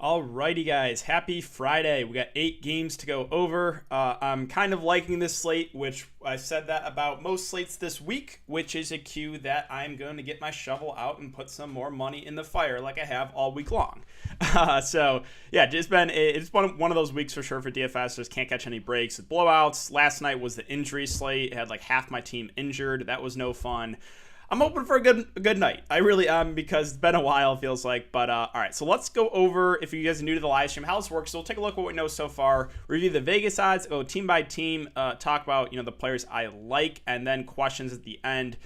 Alrighty, guys. Happy Friday. We got 8 games to go over. I'm kind of liking this slate, which I said that about most slates this week, which is a cue that I'm going to get my shovel out and put some more money in the fire like I have all week long. It's one of those weeks for sure for DFS. Just can't catch any breaks with blowouts. Last night was the injury slate. It had like half my team injured. That was no fun. I'm hoping for a good night. I really am, because it's been a while, it feels like. But all right, so let's go over, if you guys are new to the live stream, how this works. So we'll take a look at what we know so far, review the Vegas odds, go team by team, talk about the players I like, and then questions at the end.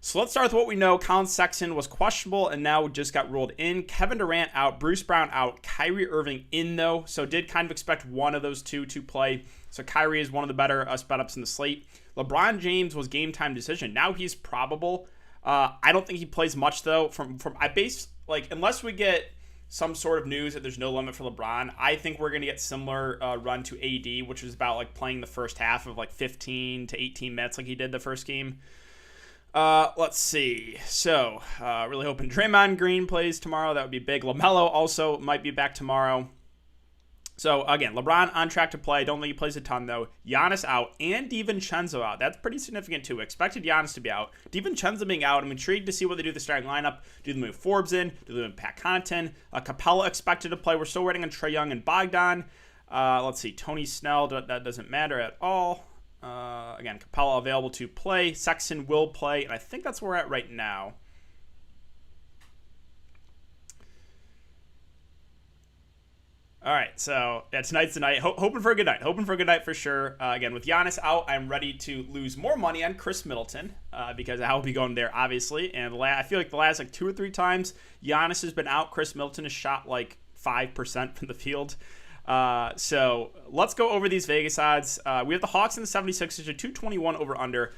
So let's start with what we know. Colin Sexton was questionable and now just got ruled in. Kevin Durant out, Bruce Brown out, Kyrie Irving in though. So did kind of expect one of those two to play. So Kyrie is one of the better sped ups in the slate. LeBron James was game time decision. Now he's probable. I don't think he plays much though. Unless we get some sort of news that there's no limit for LeBron, I think we're gonna get similar run to AD, which was about like playing the first half of like 15 to 18 minutes like he did the first game. Let's see. So really hoping Draymond Green plays tomorrow. That would be big. LaMelo also might be back tomorrow. So, again, LeBron on track to play. Don't think he plays a ton, though. Giannis out and DiVincenzo out. That's pretty significant, too. Expected Giannis to be out. DiVincenzo being out. I'm intrigued to see what they do with the starting lineup. Do they move Forbes in? Do they move Pat Connaughton? Capella expected to play. We're still waiting on Trae Young and Bogdan. Let's see. Tony Snell, that doesn't matter at all. Again, Capella available to play. Sexton will play, and I think that's where we're at right now. All right, so tonight's the night. Hoping for a good night. Hoping for a good night for sure. Again, with Giannis out, I'm ready to lose more money on Chris Middleton because I will be going there, obviously. And I feel like the last 2 or 3 times Giannis has been out, Chris Middleton has shot like 5% from the field. So let's go over these Vegas odds. We have the Hawks and the 76ers at 221 over under.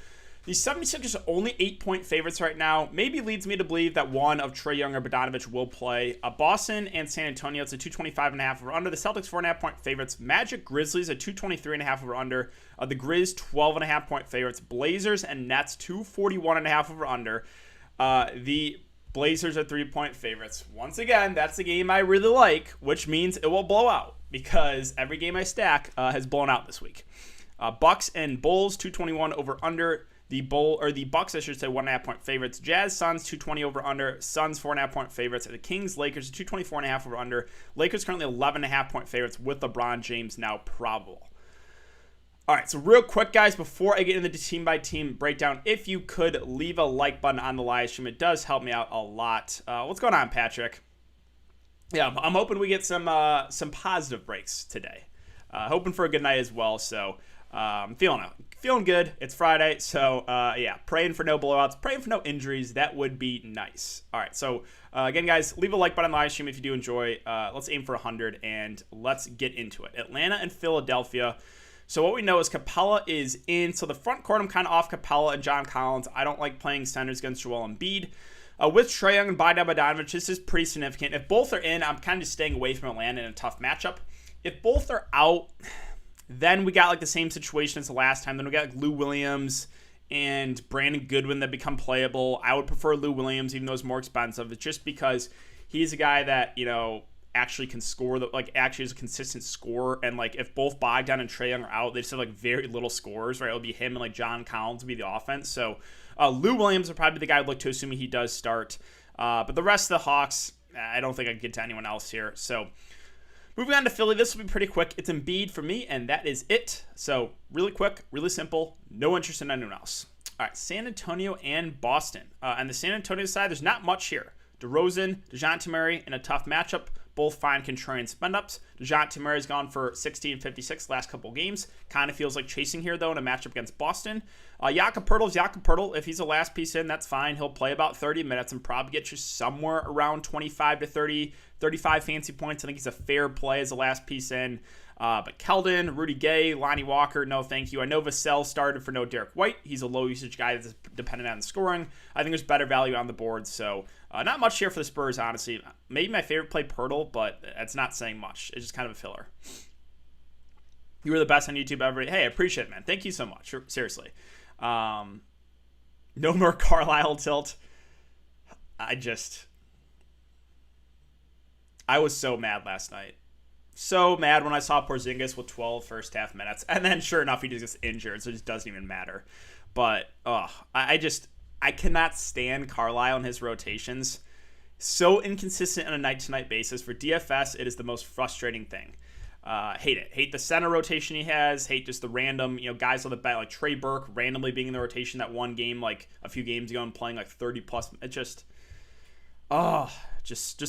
The 76ers are only 8-point favorites right now. Maybe leads me to believe that one of Trae Young or Bogdanovic will play. Boston and San Antonio, it's a 225.5 over under. The Celtics 4.5-point favorites. Magic Grizzlies at 223.5 over under. The Grizz 12.5-point favorites. Blazers and Nets 241.5 over under. The Blazers are 3-point favorites. Once again, that's a game I really like, which means it will blow out because every game I stack has blown out this week. Bucks and Bulls 221 over under. The Bucks, I should say, 1.5-point favorites. Jazz, Suns, 220 over under. Suns, 4.5-point favorites. The Kings, Lakers, 224.5 over under. Lakers currently 11.5-point favorites with LeBron James now probable. All right, so real quick, guys, before I get into the team-by-team breakdown, if you could leave a like button on the live stream, it does help me out a lot. What's going on, Patrick? Yeah, I'm hoping we get some positive breaks today. Hoping for a good night as well, so I'm feeling good. It's Friday, so praying for no blowouts, praying for no injuries. That would be nice. All right, so again, guys, leave a like button on the live stream if you do enjoy. Let's aim for 100, and let's get into it. Atlanta and Philadelphia. So what we know is Capella is in. So the front court, I'm kind of off Capella and John Collins. I don't like playing centers against Joel Embiid. With Trae Young and Bogdanovic, this is pretty significant. If both are in, I'm kind of just staying away from Atlanta in a tough matchup. If both are out, then we got like the same situation as the last time. Then we got like Lou Williams and Brandon Goodwin that become playable. I would prefer Lou Williams, even though it's more expensive. It's just because he's a guy that, actually can score, actually is a consistent scorer. And like if both Bogdan and Trae Young are out, they just have like very little scores, right? It'll be him and like John Collins will be the offense. So Lou Williams would probably be the guy I'd look to, assuming he does start. But the rest of the Hawks, I don't think I can get to anyone else here. So moving on to Philly, this will be pretty quick. It's Embiid for me, and that is it. So really quick, really simple. No interest in anyone else. All right, San Antonio and Boston. On the San Antonio side, there's not much here. DeRozan, DeJounte Murray in a tough matchup. Both fine contrarian spend-ups. DeJounte Murray's gone for 60 and 56 last couple games. Kind of feels like chasing here, though, in a matchup against Boston. Jakob Poeltl. If he's the last piece in, that's fine. He'll play about 30 minutes and probably get you somewhere around 25 to 30, 35 fancy points. I think he's a fair play as the last piece in. But Keldon, Rudy Gay, Lonnie Walker, no thank you. I know Vassell started for no Derek White. He's a low-usage guy that's dependent on scoring. I think there's better value on the board, so not much here for the Spurs, honestly. Maybe my favorite play, Poeltl, but it's not saying much. It's just kind of a filler. You were the best on YouTube ever. Hey, I appreciate it, man. Thank you so much. Seriously. No more Carlisle tilt. I was so mad last night. So mad when I saw Porzingis with 12 first half minutes. And then sure enough, he just gets injured, so it just doesn't even matter. But, I cannot stand Carlisle and his rotations. So inconsistent on a night-to-night basis. For DFS, it is the most frustrating thing. Hate it. Hate the center rotation he has. Hate just the random, guys on the bench, like Trey Burke randomly being in the rotation that one game, like a few games ago and playing like 30 plus. It just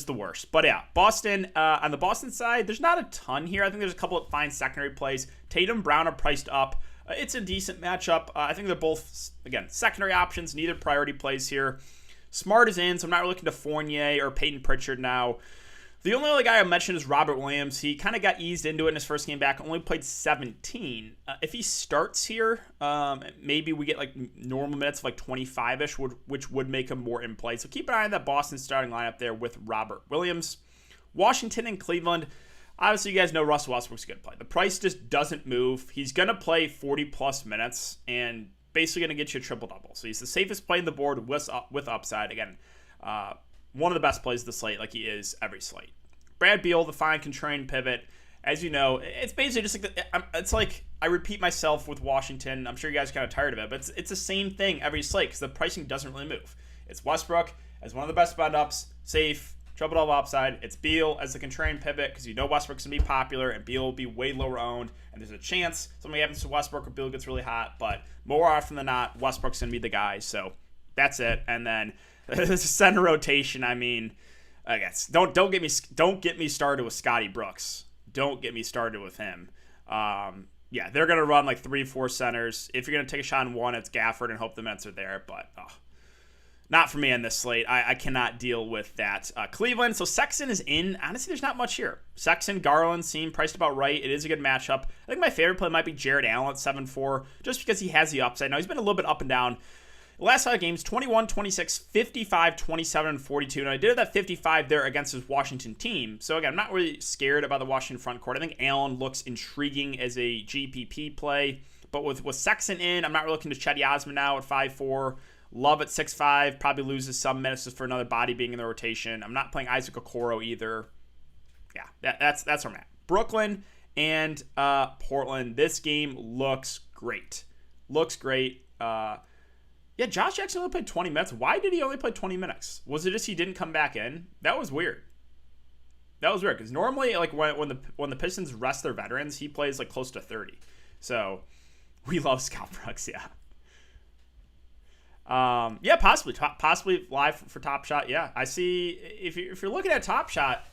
the worst. But yeah, Boston, on the Boston side, there's not a ton here. I think there's a couple of fine secondary plays. Tatum, Brown are priced up. It's a decent matchup. I think they're both, again, secondary options, neither priority plays here. Smart is in, so I'm not really looking to Fournier or Peyton Pritchard now. The only other guy I mentioned is Robert Williams. He kind of got eased into it in his first game back, only played 17. If he starts here, maybe we get like normal minutes of like 25-ish, which would make him more in play. So keep an eye on that Boston starting lineup there with Robert Williams. Washington and Cleveland. Obviously, you guys know Russell Westbrook's going to play. The price just doesn't move. He's going to play 40-plus minutes and basically going to get you a triple-double. So he's the safest play on the board with upside. Again, one of the best plays of the slate, like he is every slate. Brad Beal, the fine contrarian pivot. As you know, it's basically just like it's like I repeat myself with Washington. I'm sure you guys are kind of tired of it, but it's the same thing every slate because the pricing doesn't really move. It's Westbrook as one of the best spend ups, safe, triple-double upside. It's Beal as the contrarian pivot because you know Westbrook's going to be popular and Beal will be way lower owned. And there's a chance something happens to Westbrook or Beal gets really hot. But more often than not, Westbrook's going to be the guy. So that's it. And then the center rotation, I mean, I guess don't get me started with Scotty Brooks. Don't get me started with him. Yeah, they're going to run like 3-4 centers. If you're going to take a shot on one, it's Gafford and hope the Mets are there. But not for me on this slate. I cannot deal with that. Cleveland, so Sexton is in. Honestly, there's not much here. Sexton, Garland seem priced about right. It is a good matchup. I think my favorite play might be Jared Allen at 7-4, just because he has the upside. Now, he's been a little bit up and down. The last 5 games, 21, 26, 55, 27, and 42. And I did that 55 there against his Washington team. So, again, I'm not really scared about the Washington front court. I think Allen looks intriguing as a GPP play. But with Sexton in, I'm not really looking to Chetty Osman now at 5-4. Love at 6'5", probably loses some minutes just for another body being in the rotation. I'm not playing Isaac Okoro either. Yeah, that's where I'm at. Brooklyn and Portland. This game looks great. Yeah, Josh Jackson only played 20 minutes. Why did he only play 20 minutes? Was it just he didn't come back in? That was weird. Because normally, like when the Pistons rest their veterans, he plays like close to 30. So we love Scott Brooks. Yeah. Yeah, possibly live for Top Shot. Yeah, I see. If you're looking at Top Shot,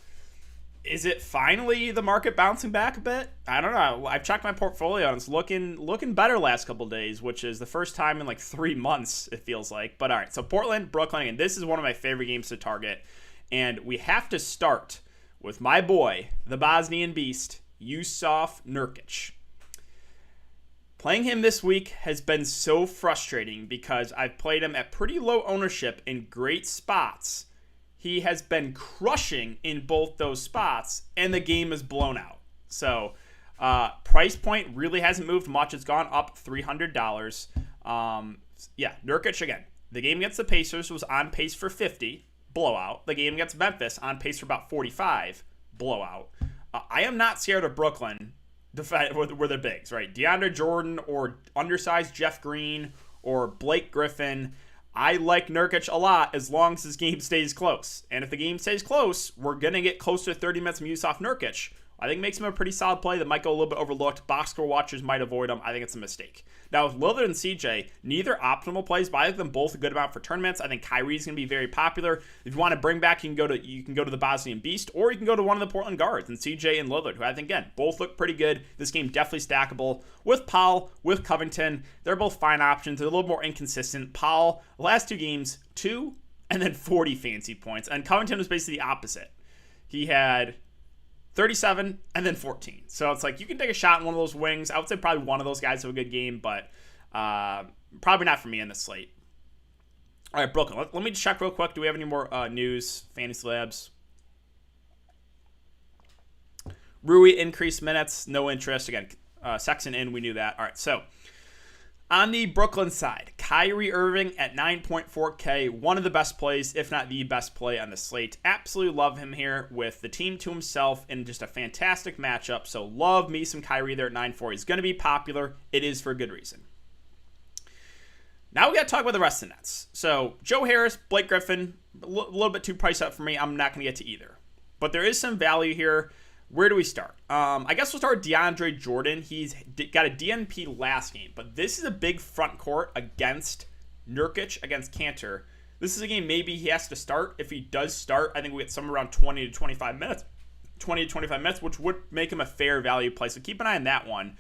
is it finally the market bouncing back a bit? I don't know. I've checked my portfolio and it's looking better last couple of days, which is the first time in like 3 months it feels like. But all right, so Portland, Brooklyn, and this is one of my favorite games to target, and we have to start with my boy, the Bosnian Beast, Yusuf Nurkic. Playing him this week has been so frustrating because I've played him at pretty low ownership in great spots. He has been crushing in both those spots, and the game is blown out. So price point really hasn't moved much. It's gone up $300. Yeah, Nurkic, again, the game against the Pacers was on pace for 50, blowout. The game against Memphis on pace for about 45, blowout. I am not scared of Brooklyn were the bigs, right? DeAndre Jordan or undersized Jeff Green or Blake Griffin. I like Nurkic a lot as long as his game stays close. And if the game stays close, we're going to get close to 30 minutes from Yusuf Nurkic. I think it makes him a pretty solid play that might go a little bit overlooked. Box score watchers might avoid him. I think it's a mistake. Now, with Lillard and CJ, neither optimal plays, but I like them both a good amount for tournaments. I think Kyrie's going to be very popular. If you want to bring back, you can go to the Bosnian Beast, or you can go to one of the Portland guards, and CJ and Lillard, who I think, again, both look pretty good. This game definitely stackable. With Powell, with Covington, they're both fine options. They're a little more inconsistent. Powell, the last 2 games, 2 and then 40 fancy points. And Covington was basically the opposite. He had 37 and then 14. So it's like you can take a shot in one of those wings. I would say probably one of those guys have a good game, but probably not for me in this slate. All right, Brooklyn. Let me check real quick. Do we have any more news? Fantasy Labs. Rui increased minutes. No interest. Again, Sexton in. We knew that. All right, so On the Brooklyn side, Kyrie Irving at 9.4K, one of the best plays, if not the best play on the slate. Absolutely love him here with the team to himself in just a fantastic matchup. So love me some Kyrie there at 9.4. He's going to be popular. It is for a good reason. Now we got to talk about the rest of the Nets. So Joe Harris, Blake Griffin, a little bit too priced up for me. I'm not going to get to either. But there is some value here. Where do we start? I guess we'll start with DeAndre Jordan. He's got a DNP last game, but this is a big front court against Nurkic, against Kanter. This is a game maybe he has to start. If he does start, I think we get somewhere around 20 to 25 minutes. 20 to 25 minutes, which would make him a fair value play. So keep an eye on that one.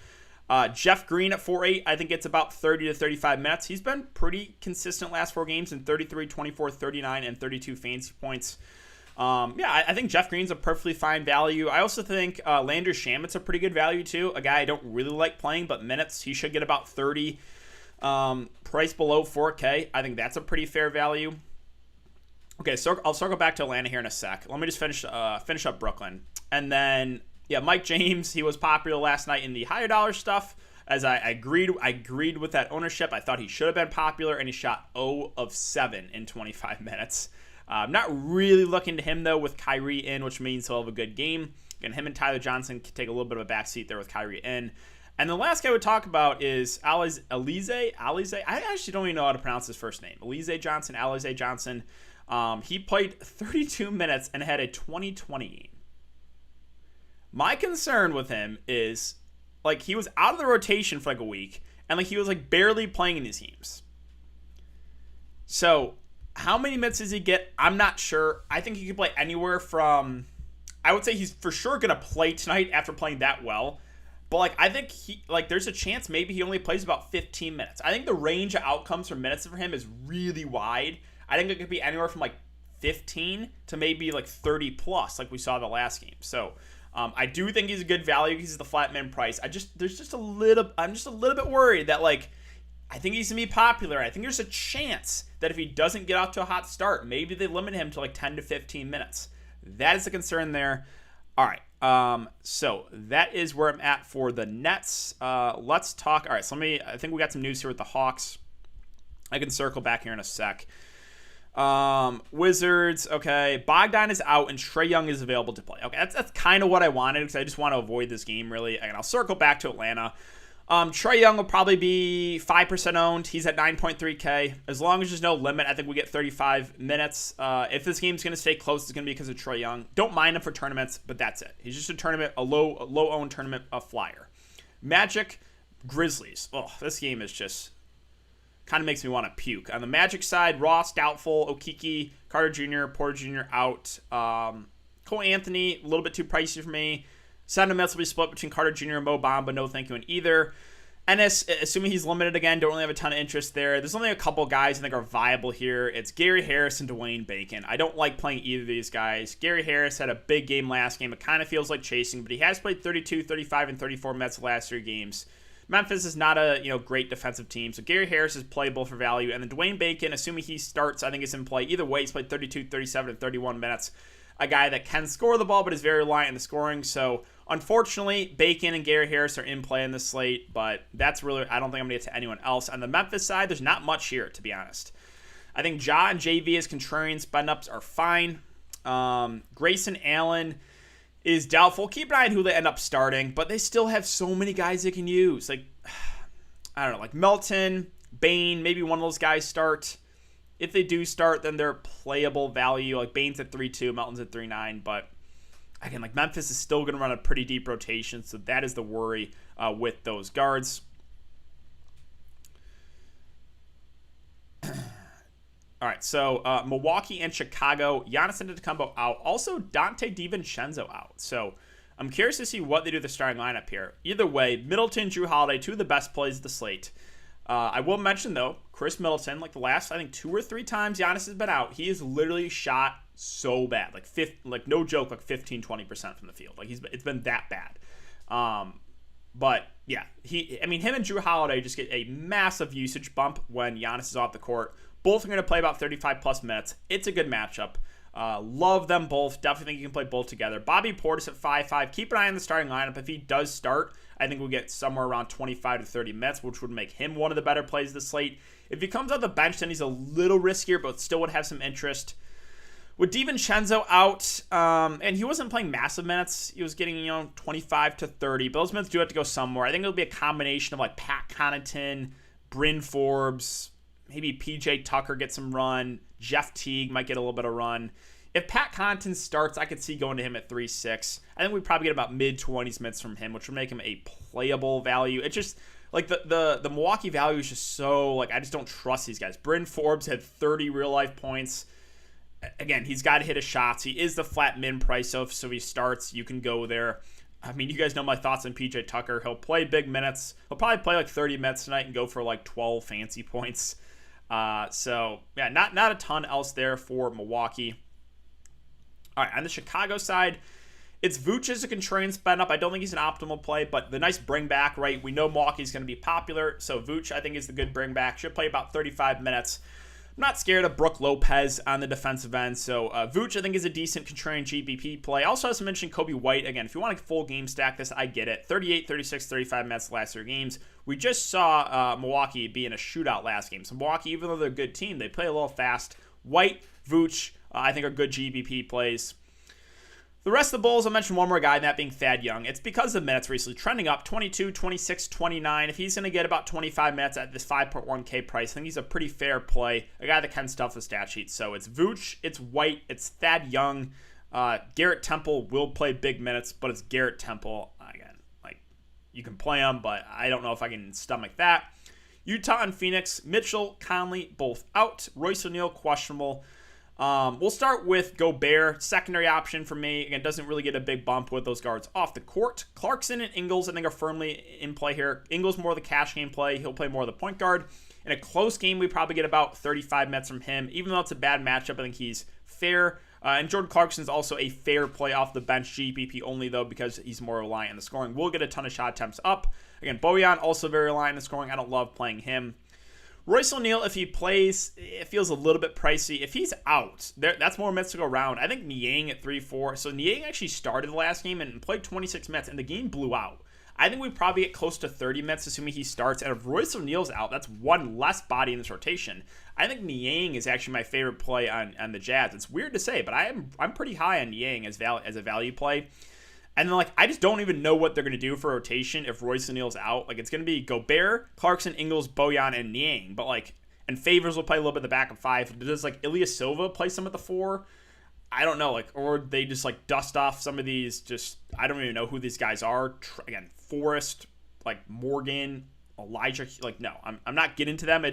Jeff Green at 4.8, I think it's about 30 to 35 minutes. He's been pretty consistent last 4 games in 33, 24, 39, and 32 fantasy points. I think Jeff Green's a perfectly fine value. I also think Landry Shamet's a pretty good value too. A guy I don't really like playing, but minutes, he should get about 30. Price below 4K, I think that's a pretty fair value. Okay, so I'll circle back to Atlanta here in a sec. Let me just finish up Brooklyn. And then, Mike James, he was popular last night in the higher dollar stuff. As I agreed with that ownership. I thought he should have been popular, and he shot 0 of 7 in 25 minutes. I'm not really looking to him, though, with Kyrie in, which means he'll have a good game. And him and Tyler Johnson can take a little bit of a backseat there with Kyrie in. And the last guy I would talk about is Alize. I actually don't even know how to pronounce his first name. Alize Johnson. He played 32 minutes and had a 20-20 game. My concern with him is, he was out of the rotation for, a week. And, he was, barely playing in these games. So how many minutes does he get? I'm not sure. I think he could play anywhere from, I would say he's for sure going to play tonight after playing that well. But, I think there's a chance maybe he only plays about 15 minutes. I think the range of outcomes for minutes for him is really wide. I think it could be anywhere from, 15 to maybe, 30 plus, like we saw the last game. So, I do think he's a good value. He's the flat min price. I'm just a little bit worried that, I think he's going to be popular. I think there's a chance that if he doesn't get off to a hot start, maybe they limit him to 10 to 15 minutes. That is a concern there. All right. So that is where I'm at for the Nets. Let's talk. All right. So I think we got some news here with the Hawks. I can circle back here in a sec. Wizards. Okay. Bogdan is out and Trae Young is available to play. Okay. That's kind of what I wanted because I just want to avoid this game really. And I'll circle back to Atlanta. Trae Young will probably be 5% owned. He's at 9.3K. As long as there's no limit, I think we get 35 minutes. If this game's going to stay close, it's going to be because of Trae Young. Don't mind him for tournaments, but that's it. He's just a low-owned tournament flyer. Magic, Grizzlies. Oh, this game is just kind of makes me want to puke. On the Magic side, Ross, doubtful. Okeke, Carter Jr., Porter Jr. out. Cole Anthony, a little bit too pricey for me. Sentiments will be split between Carter Jr. and Mo Bamba. No thank you in either. Ennis, assuming he's limited again, don't really have a ton of interest there. There's only a couple guys I think are viable here. It's Gary Harris and Dwayne Bacon. I don't like playing either of these guys. Gary Harris had a big game last game. It kind of feels like chasing, but he has played 32, 35, and 34 minutes the last 3 games. Memphis is not a great defensive team, so Gary Harris is playable for value. And then Dwayne Bacon, assuming he starts, I think is in play. Either way, he's played 32, 37, and 31 minutes. A guy that can score the ball, but is very reliant on the scoring. So, unfortunately, Bacon and Gary Harris are in play in the slate, but that's really, I don't think I'm going to get to anyone else. On the Memphis side, there's not much here, to be honest. I think Ja and JV as contrarian spend-ups are fine. Grayson Allen is doubtful. Keep an eye on who they end up starting, but they still have so many guys they can use. I don't know, Melton, Bane, maybe one of those guys start. If they do start, then they're playable value. Bane's at 3.2, Melton's at 3.9. But again, Memphis is still going to run a pretty deep rotation, so that is the worry with those guards. All right, so Milwaukee and Chicago, Giannis Antetokounmpo out. Also, Dante DiVincenzo out. So I'm curious to see what they do with the starting lineup here. Either way, Middleton, Drew Holiday, 2 of the best plays of the slate. I will mention, though, Chris Middleton, the last, I think, 2 or 3 times Giannis has been out, he has literally shot so bad. No joke, 15, 20% from the field. It's been that bad. But, yeah, him and Drew Holiday just get a massive usage bump when Giannis is off the court. Both are going to play about 35-plus minutes. It's a good matchup. Love them both. Definitely think you can play both together. Bobby Portis at 5.5. Keep an eye on the starting lineup. If he does start, I think we'll get somewhere around 25 to 30 minutes, which would make him one of the better plays of the slate. If he comes off the bench, then he's a little riskier, but still would have some interest. With DiVincenzo out, and he wasn't playing massive minutes. He was getting, 25 to 30. But those minutes do have to go somewhere. I think it'll be a combination of like Pat Connaughton, Bryn Forbes, maybe PJ Tucker gets some run. Jeff Teague might get a little bit of run. If Pat Connaughton starts, I could see going to him at 3-6. I think we'd probably get about mid-20s minutes from him, which would make him a playable value. It's just like the Milwaukee value is just so, like, I just don't trust these guys. Bryn Forbes had 30 real-life points. Again, he's got to hit his shots. He is the flat min price, so if he starts, you can go there. I mean, you guys know my thoughts on PJ Tucker. He'll play big minutes. He'll probably play like 30 minutes tonight and go for like 12 fancy points. So, yeah, not a ton else there for Milwaukee. All right, on the Chicago side, it's Vooch as a contrarian spend up. I don't think he's an optimal play, but the nice bring back, right? We know Milwaukee's going to be popular, so Vooch, I think, is the good bring back. Should play about 35 minutes. I'm not scared of Brook Lopez on the defensive end, so Vooch, I think, is a decent contrarian GBP play. Also, as I mentioned, Kobe White. Again, if you want a full game stack this, I get it. 38, 36, 35 minutes the last 3 games. We just saw Milwaukee be in a shootout last game. So Milwaukee, even though they're a good team, they play a little fast. White, Vooch, I think are good GBP plays. The rest of the Bulls, I'll mention one more guy, and that being Thad Young. It's because of minutes recently trending up 22, 26, 29. If he's going to get about 25 minutes at this 5.1K price, I think he's a pretty fair play. A guy that can stuff the stat sheet. So it's Vooch, it's White, it's Thad Young. Garrett Temple will play big minutes, but it's Garrett Temple. Again, like, you can play him, but I don't know if I can stomach that. Utah and Phoenix, Mitchell, Conley, both out. Royce O'Neal, questionable. We'll start with Gobert, secondary option for me. Again, doesn't really get a big bump with those guards off the court. Clarkson and Ingles, I think, are firmly in play here. Ingles more of the cash game play. He'll play more of the point guard. In a close game, we probably get about 35 minutes from him. Even though it's a bad matchup, I think he's fair. And Jordan Clarkson is also a fair play off the bench, GPP only, though, because he's more reliant on the scoring. We'll get a ton of shot attempts up. Again, Bojan, also very reliant on the scoring. I don't love playing him. Royce O'Neal, if he plays, it feels a little bit pricey. If he's out, that's more minutes to go around. I think Niang at 3-4. So Niang actually started the last game and played 26 minutes, and the game blew out. I think we probably get close to 30 minutes, assuming he starts. And if Royce O'Neal's out, that's one less body in this rotation. I think Niang is actually my favorite play on the Jazz. It's weird to say, but I'm pretty high on Niang as a value play. And then, like, I just don't even know what they're going to do for rotation if Royce O'Neal's out. Like, it's going to be Gobert, Clarkson, Ingles, Bojan, and Niang. But, like, and Favors will play a little bit at the back of 5. Does, like, Ilya Silva play some at the 4? I don't know. Like, or they just, like, dust off some of these. Just, I don't even know who these guys are. Again, Forrest, like, Morgan, Elijah. Like, no, I'm not getting to them.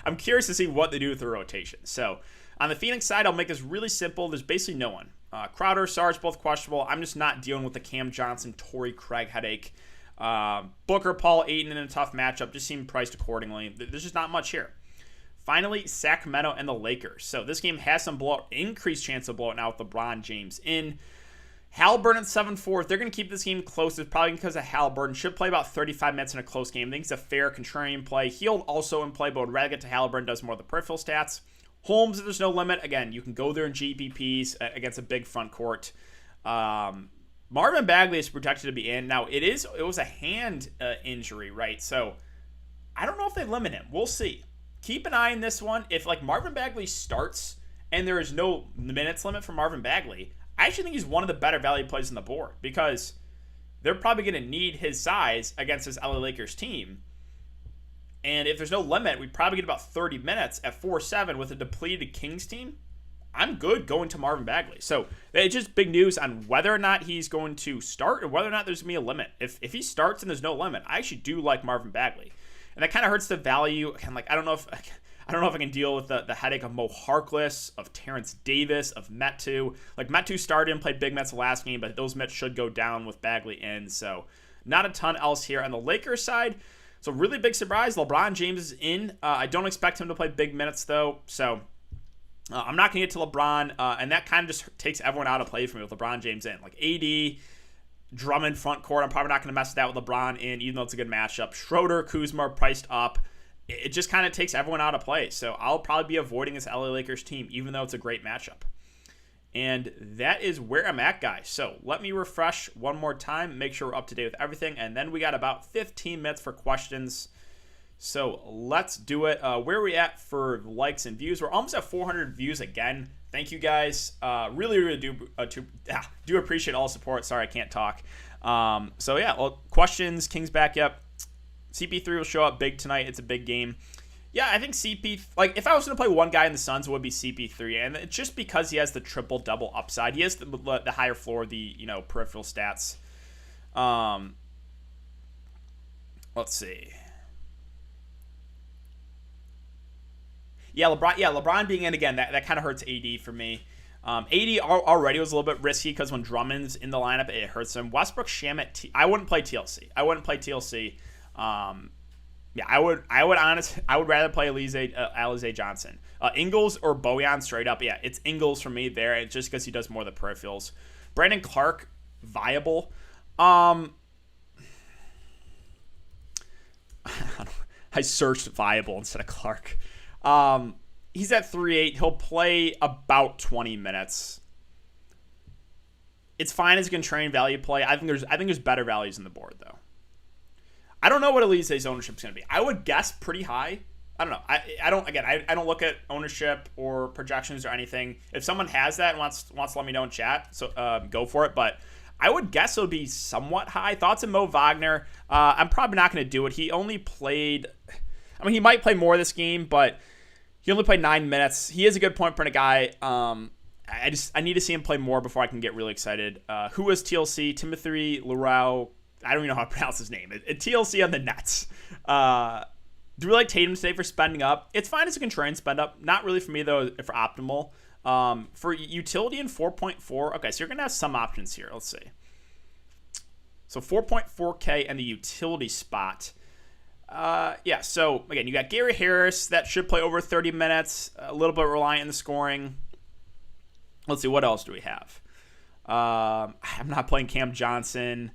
I'm curious to see what they do with the rotation. So, on the Phoenix side, I'll make this really simple. There's basically no one. Crowder, Sarge, both questionable. I'm just not dealing with the Cam Johnson, Torrey Craig headache. Booker, Paul, Ayton in a tough matchup. Just seem priced accordingly. There's just not much here. Finally, Sacramento and the Lakers. So this game has some increased chance of blowing out with LeBron James in. Halliburton at 7-4. If they're going to keep this game close, it's probably because of Halliburton. Should play about 35 minutes in a close game. I think it's a fair contrarian play. He'll also in play, but would rather get to Halliburton. Does more of the peripheral stats. Holmes, if there's no limit, again, you can go there in GPPs against a big front court. Marvin Bagley is projected to be in. Now, it was a hand injury, right? So, I don't know if they limit him. We'll see. Keep an eye on this one. If, like, Marvin Bagley starts and there is no minutes limit for Marvin Bagley, I actually think he's one of the better value plays on the board because they're probably going to need his size against this LA Lakers team. And if there's no limit, we probably get about 30 minutes at 4-7 with a depleted Kings team. I'm good going to Marvin Bagley. So it's just big news on whether or not he's going to start or whether or not there's going to be a limit. If he starts and there's no limit, I actually do like Marvin Bagley. And that kind of hurts the value. Again, like, I don't know if I can deal with the headache of Mo Harkless, of Terrence Davis, of Metu. Like, Metu started and played big minutes the last game, but those minutes should go down with Bagley in. So not a ton else here. On the Lakers side, so really big surprise, LeBron James is in. I don't expect him to play big minutes, though. So I'm not going to get to LeBron. And that kind of just takes everyone out of play for me with LeBron James in. Like AD, Drummond front court. I'm probably not going to mess with that with LeBron in, even though it's a good matchup. Schroeder, Kuzma priced up. It just kind of takes everyone out of play. So I'll probably be avoiding this LA Lakers team, even though it's a great matchup. And that is where I'm at, guys. So let me refresh one more time, make sure we're up to date with everything, and then we got about 15 minutes for questions. So let's do it. Where are we at for likes and views? We're almost at 400 views again. Thank you, guys. Really do appreciate all the support. Sorry, I can't talk. So yeah, well, questions. Kings back up. CP3 will show up big tonight. It's a big game. Yeah, I think if I was going to play one guy in the Suns, it would be CP3. And it's just because he has the triple-double upside. He has the higher floor, the peripheral stats. Let's see. Yeah, LeBron being in again, that kind of hurts AD for me. AD already was a little bit risky because when Drummond's in the lineup, it hurts him. Westbrook, Shamet, I wouldn't play TLC. Yeah, I would rather play Alize Johnson. Ingles or Bojan straight up. Yeah, it's Ingles for me there. It's just because he does more of the peripherals. Brandon Clark, viable. I searched viable instead of Clark. He's at 3.8. He'll play about 20 minutes. It's fine as a contrarian value play. I think there's better values on the board though. I don't know what Alize's ownership is going to be. I would guess pretty high. I don't know. I don't look at ownership or projections or anything. If someone has that and wants to let me know in chat, so go for it. But I would guess it would be somewhat high. Thoughts on Mo Wagner? I'm probably not going to do it. He only played. I mean, he might play more this game, but he only played 9 minutes. He is a good point per guy. I need to see him play more before I can get really excited. Who was TLC? Timothy Leroux. I don't even know how to pronounce his name. TLC on the Nets. Do we like Tatum today for spending up? It's fine as a contrarian spend up. Not really for me, though, for optimal. For utility in 4.4. Okay, so you're going to have some options here. Let's see. So 4.4K and the utility spot. Yeah, so, again, you got Gary Harris. That should play over 30 minutes. A little bit reliant on the scoring. Let's see, what else do we have? I'm not playing Cam Johnson.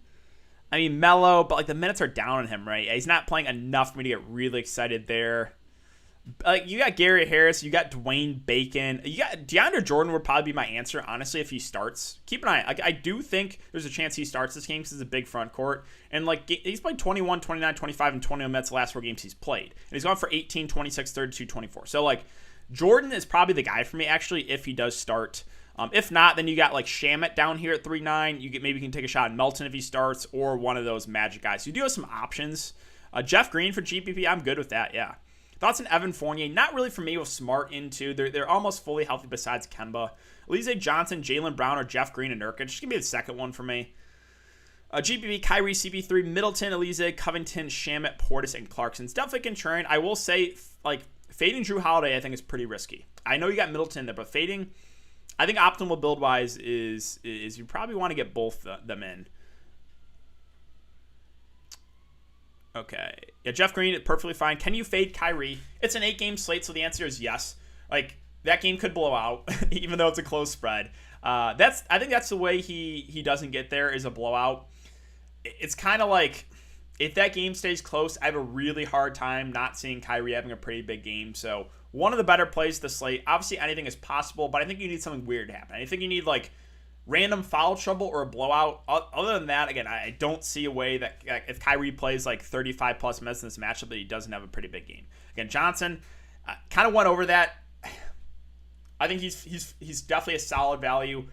I mean, Melo, but the minutes are down on him, right? He's not playing enough for me to get really excited there. You got Gary Harris, you got Dwayne Bacon, you got DeAndre Jordan would probably be my answer, honestly, if he starts. Keep an eye. I do think there's a chance he starts this game because it's a big front court. And he's played 21, 29, 25, and 21 minutes the last 4 games he's played. And he's gone for 18, 26, 32, 24. So Jordan is probably the guy for me actually if he does start. If not, then you got Shamet down here at 3.9. Maybe you can take a shot at Melton if he starts, or one of those Magic guys. So you do have some options. Jeff Green for GPP, I'm good with that. Yeah. Thoughts on Evan Fournier? Not really for me with Smart into. They're almost fully healthy besides Kemba. Alize Johnson, Jaylen Brown, or Jeff Green and Nurkic. Just give me the second one for me. GPP, Kyrie, CP3, Middleton, Alize, Covington, Shamet, Portis, and Clarkson's definitely contrarian. I will say, fading Drew Holiday, I think is pretty risky. I know you got Middleton there, but fading. I think optimal build-wise is you probably want to get both them in. Okay. Yeah, Jeff Green, perfectly fine. Can you fade Kyrie? It's an 8-game slate, so the answer is yes. That game could blow out, even though it's a close spread. I think that's the way he doesn't get there is a blowout. It's kind of if that game stays close, I have a really hard time not seeing Kyrie having a pretty big game. So one of the better plays to slate. Obviously, anything is possible, but I think you need something weird to happen. I think you need random foul trouble or a blowout. Other than that, again, I don't see a way that if Kyrie plays 35 plus minutes in this matchup that he doesn't have a pretty big game. Again, Johnson kind of went over that. I think he's definitely a solid value.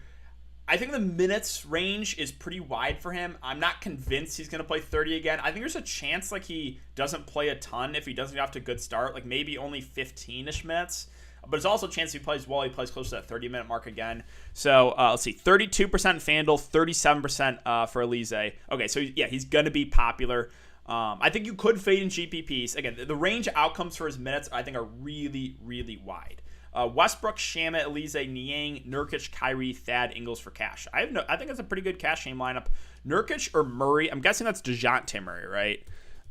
I think the minutes range is pretty wide for him. I'm not convinced he's going to play 30 again. I think there's a chance he doesn't play a ton if he doesn't get off to a good start, maybe only 15-ish minutes. But there's also a chance if he plays well, he plays close to that 30-minute mark again. So let's see, 32% FanDuel, 37% for Alize. Okay, so yeah, he's going to be popular. I think you could fade in GPPs. Again, the range of outcomes for his minutes I think are really, really wide. Westbrook, Shamet, Alize, Niang, Nurkic, Kyrie, Thad, Ingles for cash. I think that's a pretty good cash game lineup. Nurkic or Murray? I'm guessing that's DeJounte Murray, right?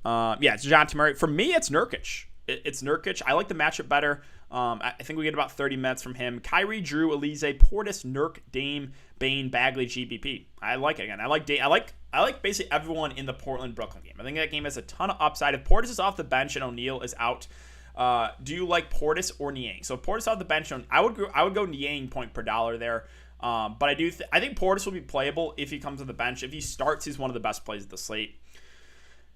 Yeah, it's DeJounte Murray. For me, it's Nurkic. It's Nurkic. I like the matchup better. I think we get about 30 minutes from him. Kyrie, Drew, Alize, Portis, Nurk, Dame, Bane, Bagley, GPP. I like it again. I like basically everyone in the Portland-Brooklyn game. I think that game has a ton of upside. If Portis is off the bench and O'Neal is out, Do you like Portis or Niang? So Portis off the bench, I would go Niang point per dollar there. But I think Portis will be playable if he comes to the bench. If he starts, he's one of the best plays of the slate.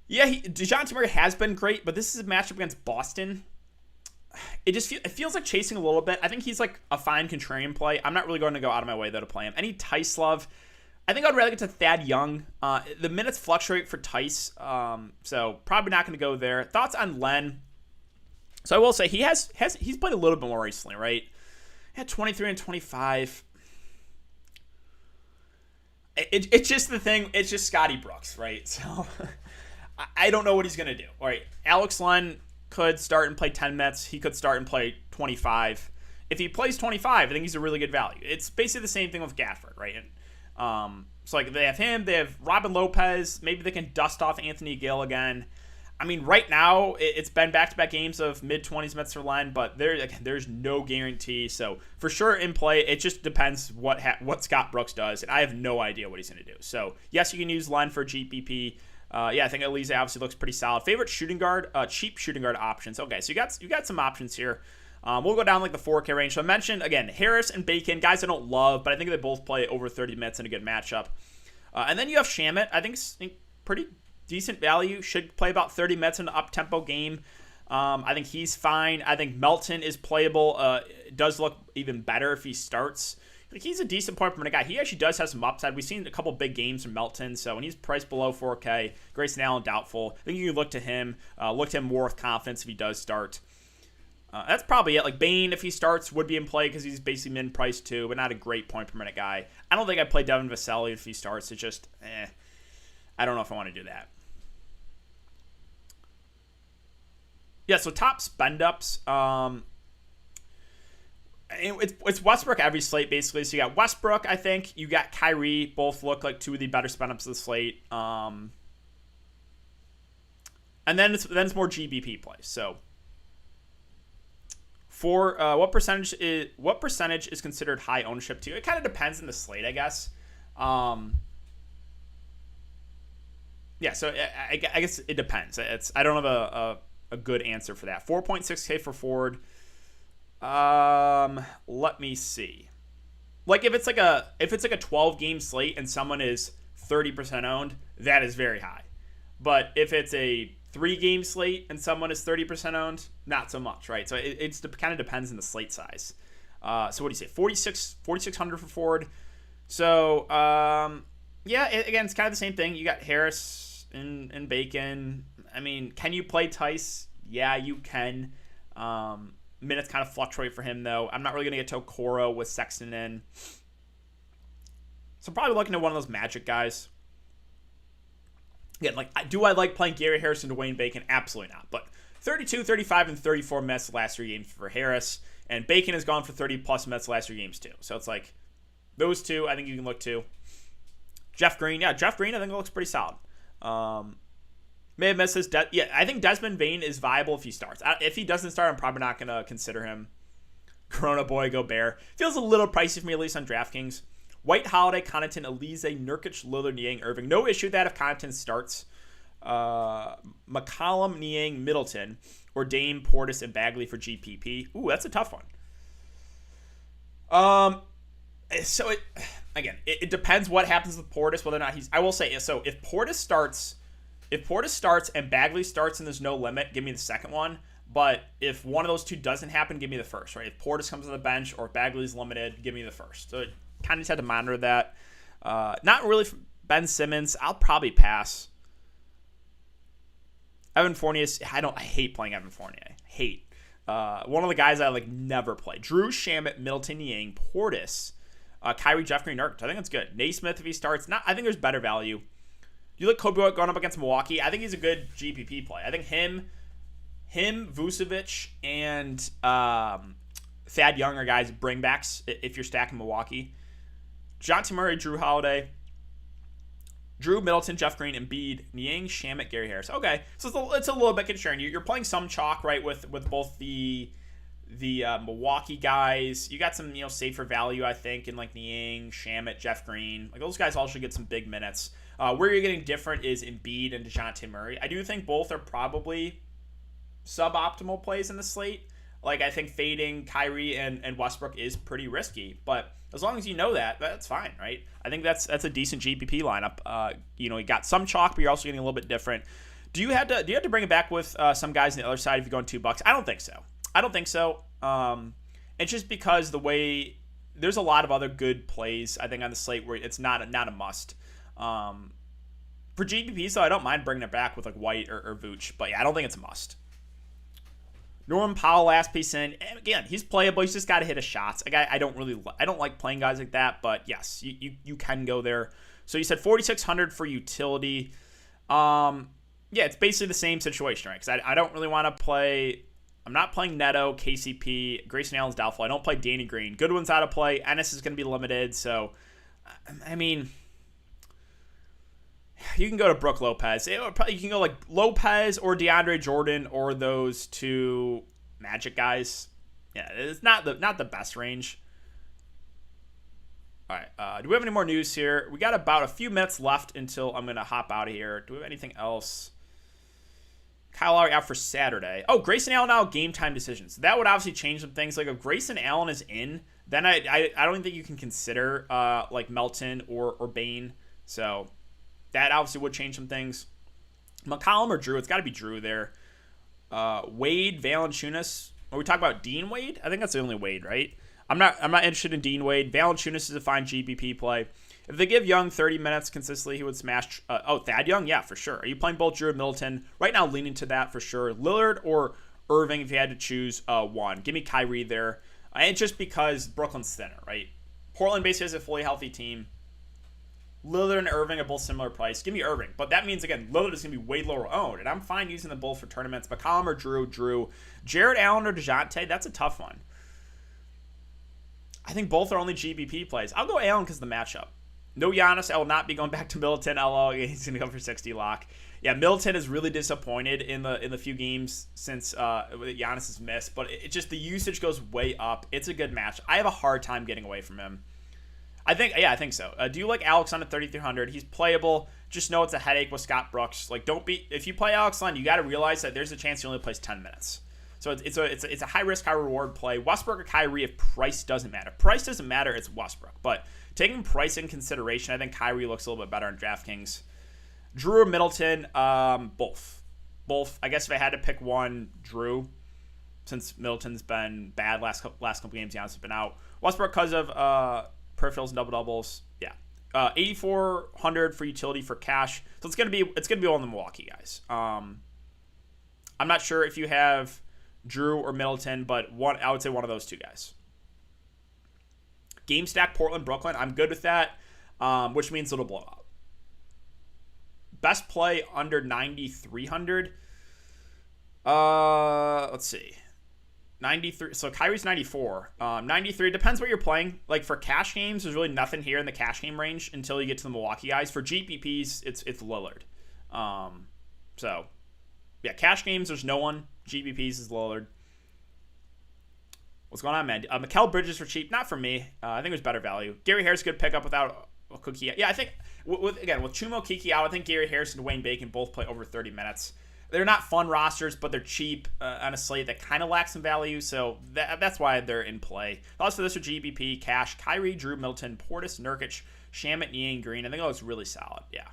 Yeah, DeJounte Murray has been great, but this is a matchup against Boston. It feels like chasing a little bit. I think he's like a fine contrarian play. I'm not really going to go out of my way, though, to play him. Any Tice love? I think I'd rather get to Thad Young. The minutes fluctuate for Tice, so probably not going to go there. Thoughts on Len? So I will say he's played a little bit more recently, right? He had 23 and 25. It's just the thing. It's just Scotty Brooks, right? So I don't know what he's going to do. All right, Alex Len could start and play 10 minutes. He could start and play 25. If he plays 25, I think he's a really good value. It's basically the same thing with Gafford, right? And so like they have him, they have Robin Lopez. Maybe they can dust off Anthony Gill again. I mean, right now it's been back-to-back games of mid-20s minutes for Len, but there's no guarantee. So for sure in play, it just depends what Scott Brooks does, and I have no idea what he's going to do. So yes, you can use Len for GPP. I think Elise obviously looks pretty solid. Favorite shooting guard, cheap shooting guard options. Okay, so you got some options here. We'll go down like the 4K range. So I mentioned again Harris and Bacon, guys I don't love, but I think they both play over 30 minutes in a good matchup. And then you have Shamet. I think pretty decent value. Should play about 30 minutes in an up-tempo game. I think he's fine. I think Melton is playable. Does look even better if he starts. He's a decent point per minute guy. He actually does have some upside. We've seen a couple big games from Melton, so when he's priced below 4K, Grayson Allen doubtful. I think you can look to him more with confidence if he does start. That's probably it. Like Bane, if he starts, would be in play because he's basically min-priced too, but not a great point per minute guy. I don't think I'd play Devin Vassell if he starts. It's just, I don't know if I want to do that. Yeah, so top spend-ups. It's Westbrook every slate, basically. So you got Westbrook, I think. You got Kyrie. Both look like two of the better spend-ups of the slate. And then it's more GBP plays. So for what percentage is considered high ownership to you? It kind of depends on the slate, I guess. So I guess it depends. I don't have a good answer for that. 4.6K for Ford. Let me see. Like if it's like a 12 game slate and someone is 30% owned, that is very high. But if it's a 3 game slate and someone is 30% owned, not so much, right? So it kind of depends on the slate size. So what do you say? 4,600 for Ford. So again, it's kind of the same thing. You got Harris and Bacon. I mean, can you play Tice? Yeah, you can. Minutes kind of fluctuate for him, though. I'm not really going to get to Okoro with Sexton in. So I'm probably looking at one of those Magic guys. Again, do I like playing Gary Harris and Dwayne Bacon? Absolutely not. But 32, 35, and 34 minutes the last 3 games for Harris. And Bacon has gone for 30-plus minutes the last 3 games, too. So it's like those two I think you can look to. Jeff Green. Yeah, Jeff Green I think looks pretty solid. May have missed this. I think Desmond Bane is viable if he starts. If he doesn't start, I'm probably not going to consider him. Corona Boy, Gobert. Feels a little pricey for me, at least on DraftKings. White, Holiday, Connaughton, Elise, Nurkic, Lillard, Niang, Irving. No issue with that if Connaughton starts. McCollum, Niang, Middleton, or Dame, Portis, and Bagley for GPP. Ooh, that's a tough one. So it depends what happens with Portis, whether or not he's. I will say so. If Portis starts and Bagley starts and there's no limit, give me the second one. But if one of those two doesn't happen, give me the first, right? If Portis comes to the bench or Bagley's limited, give me the first. So kind of just had to monitor that. Not really for Ben Simmons. I'll probably pass. Evan Fournier. I hate playing Evan Fournier. Hate. One of the guys I never play. Drew, Shamet, Middleton, Niang, Portis, Kyrie, Jeff Green, Nurkic. I think that's good. Naismith if he starts. I think there's better value. You look Kobe going up against Milwaukee. I think he's a good GPP play. I think him, Vucevic, and Thad Young are guys bringbacks if you're stacking Milwaukee. DeJounte Murray, Drew Holiday, Drew Middleton, Jeff Green, Embiid, Niang, Shamet, Gary Harris. Okay, so it's a little bit concerning. You're playing some chalk, right, with both the Milwaukee guys. You got some safer value, I think, in Niang, Shamet, Jeff Green. Those guys all should get some big minutes. Where you're getting different is Embiid and DeJounte Murray. I do think both are probably suboptimal plays in the slate. Like, I think fading Kyrie and Westbrook is pretty risky, but as long as you know that, that's fine, right? I think that's a decent GPP lineup. You got some chalk, but you're also getting a little bit different. Do you have to bring it back with some guys on the other side if you're going $2? I don't think so. It's just because the way there's a lot of other good plays, I think, on the slate where it's not a must. For GPP, so I don't mind bringing it back with like White or Vooch, but yeah, I don't think it's a must. Norman Powell, last piece in. And again, he's playable. He's just got to hit his shots. I don't like playing guys like that, but yes, you can go there. So you said 4,600 for utility. Yeah, it's basically the same situation, right? Because I don't really want to play. I'm not playing Neto, KCP, Grayson Allen's doubtful. I don't play Danny Green. Goodwin's out of play. Ennis is going to be limited. So, I mean, you can go to Brook Lopez. You can go like Lopez or DeAndre Jordan or those two Magic guys. Yeah, it's not the best range. All right. Do we have any more news here? We got about a few minutes left until I'm going to hop out of here. Do we have anything else? Kyle Lowry out for Saturday. Oh, Grayson Allen now game time decisions. That would obviously change some things. Like if Grayson Allen is in, then I don't think you can consider like Melton or Bane. So that obviously would change some things. McCollum or Drew? It's got to be Drew there. Wade, Valanciunas. Are we talking about Dean Wade? I think that's the only Wade, right? I'm not interested in Dean Wade. Valanciunas is a fine GPP play. If they give Young 30 minutes consistently, he would smash. Thad Young, yeah, for sure. Are you playing both Drew and Middleton? Right now, leaning to that for sure. Lillard or Irving, if you had to choose one. Give me Kyrie there. And just because Brooklyn's thinner, right? Portland basically has a fully healthy team. Lillard and Irving are both similar price. Give me Irving. But that means, again, Lillard is going to be way lower owned. And I'm fine using them both for tournaments. McCollum or Drew. Jared Allen or DeJounte, that's a tough one. I think both are only GBP plays. I'll go Allen because of the matchup. No Giannis. I will not be going back to Middleton. He's going to go for 60 lock. Yeah, Middleton is really disappointed in the few games since Giannis has missed. But it just the usage goes way up. It's a good match. I have a hard time getting away from him. I think so. Do you like Alex on at 3,300? He's playable. Just know it's a headache with Scott Brooks. Like, if you play Alex Len, you got to realize that there's a chance he only plays 10 minutes. So it's a high risk, high reward play. Westbrook or Kyrie, if price doesn't matter. Price doesn't matter, it's Westbrook. But taking price in consideration, I think Kyrie looks a little bit better on DraftKings. Drew or Middleton, both. Both. I guess if I had to pick one, Drew, since Middleton's been bad last couple games, Giannis has been out. Westbrook because of peripherals and double doubles. Yeah. 8,400 for utility for cash. So it's gonna be one of the Milwaukee guys. I'm not sure if you have Drew or Middleton, but I would say one of those two guys. Game stack Portland, Brooklyn. I'm good with that, which means it'll blow out. Best play under 9,300. Let's see. 93. So Kyrie's 94. 93. Depends what you're playing. Like for cash games, there's really nothing here in the cash game range until you get to the Milwaukee guys. For GPPs, it's Lillard. So yeah, cash games, there's no one. GPPs is Lillard. What's going on, man? Mikal Bridges for cheap. Not for me. I think it was better value. Gary Harris good pickup without a Cookie. Yeah, I think with Chumo Kiki out, I think Gary Harris and Dwayne Bacon both play over 30 minutes. They're not fun rosters, but they're cheap on a slate that kind of lacks some value, so that's why they're in play. Also, this are GBP, Cash, Kyrie, Drew, Milton, Portis, Nurkic, Shamet, Niang, Green. I think that looks really solid. Yeah,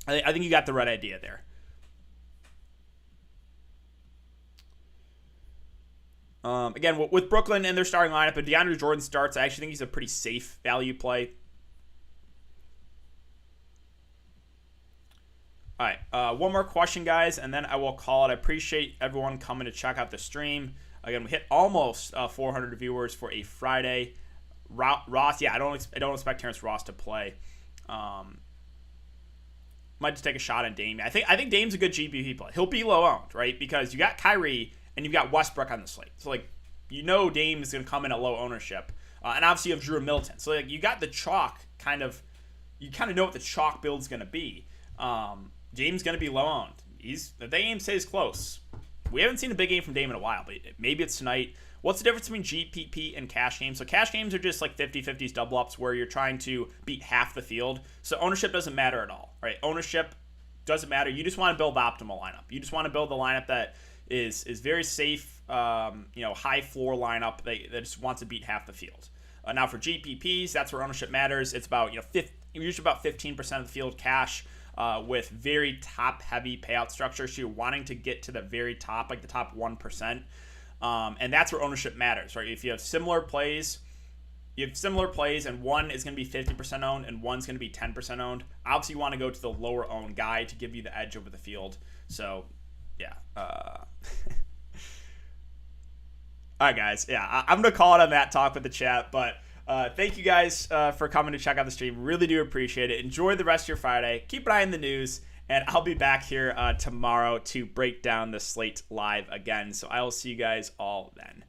I think you got the right idea there. Again, with Brooklyn and their starting lineup, if DeAndre Jordan starts, I actually think he's a pretty safe value play. All right, one more question, guys, and then I will call it. I appreciate everyone coming to check out the stream. Again, we hit almost 400 viewers for a Friday. Ross, yeah, I don't expect Terrence Ross to play. Might just take a shot on Dame. I think Dame's a good GPP play. He'll be low owned, right? Because you got Kyrie and you've got Westbrook on the slate. So like, Dame is going to come in at low ownership, and obviously you have Drew Middleton. So like, you got the chalk you kind of know what the chalk build's going to be. Dame's going to be low owned. If the game stays close, we haven't seen a big game from Dame in a while, but maybe it's tonight. What's the difference between GPP and cash games? So cash games are just like 50-50s double ups where you're trying to beat half the field. So ownership doesn't matter at all, right? Ownership doesn't matter. You just want to build the optimal lineup. You just want to build the lineup that is very safe, high floor lineup that just wants to beat half the field. Now for GPPs, that's where ownership matters. It's about usually about 15% of the field cash with very top heavy payout structure. So you're wanting to get to the very top, like the top 1%, and that's where ownership matters, right? If you have similar plays. And one is going to be 50% owned and one's going to be 10% owned. Obviously, you want to go to the lower owned guy to give you the edge over the field. So, yeah. All right, guys. Yeah, I'm going to call it on that talk with the chat. But thank you guys for coming to check out the stream. Really do appreciate it. Enjoy the rest of your Friday. Keep an eye on the news. And I'll be back here tomorrow to break down the slate live again. So I will see you guys all then.